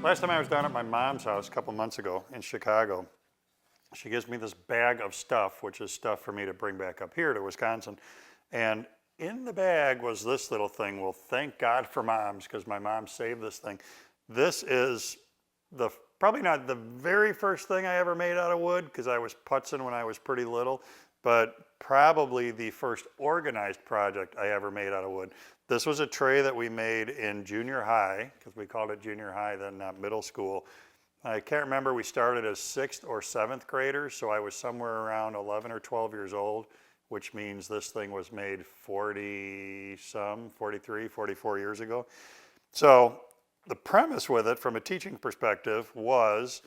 Last time I was down at my mom's house a couple months ago in Chicago, she gives me this bag of stuff, which is stuff for me to bring back up here to Wisconsin. And in the bag was this little thing. Well, thank God for moms, because my mom saved this thing. This is probably not the very first thing I ever made out of wood, because I was putzing when I was pretty little, but probably the first organized project I ever made out of wood. This was a tray that we made in junior high, because we called it junior high then, not middle school. I can't remember, we started as 6th or 7th graders, so I was somewhere around 11 or 12 years old, which means this thing was made 43, 44 years ago. So the premise with it from a teaching perspective was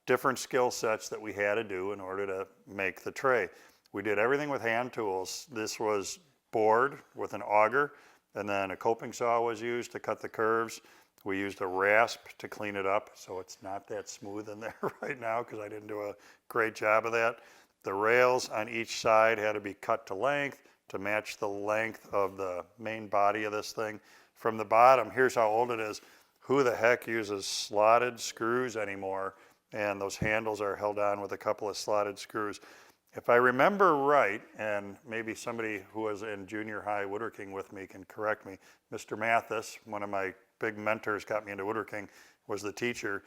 different skill sets that we had to do in order to make the tray. We did everything with hand tools. This was bored with an auger, and then a coping saw was used to cut the curves. We used a rasp to clean it up, so it's not that smooth in there right now because I didn't do a great job of that. The rails on each side had to be cut to length to match the length of the main body of this thing. From the bottom, here's how old it is. Who the heck uses slotted screws anymore? And those handles are held on with a couple of slotted screws. If I remember right, and maybe somebody who was in junior high woodworking with me can correct me, Mr. Mathis, one of my big mentors, got me into woodworking, was the teacher.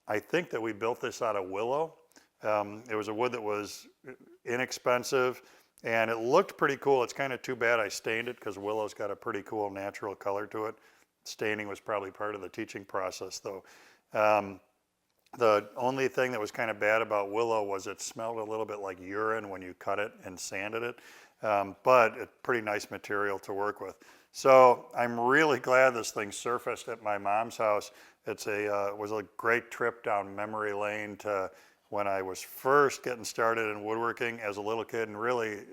I think that we built this out of willow. It was a wood that was inexpensive, and it looked pretty cool. It's kind of too bad I stained it, because willow's got a pretty cool natural color to it. Staining was probably part of the teaching process, though. The only thing that was kind of bad about willow was it smelled a little bit like urine when you cut it and sanded it, but it's pretty nice material to work with. So I'm really glad this thing surfaced at my mom's house. It was a great trip down memory lane to when I was first getting started in woodworking as a little kid, and really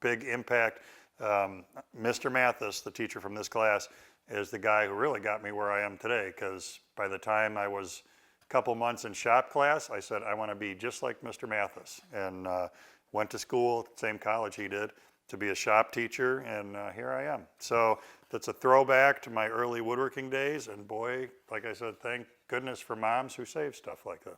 big impact. Mr. Mathis, the teacher from this class, is the guy who really got me where I am today, because by the time I was couple months in shop class, I said, I want to be just like Mr. Mathis, and went to school, same college he did, to be a shop teacher, and here I am. So that's a throwback to my early woodworking days, and boy, like I said, thank goodness for moms who save stuff like this.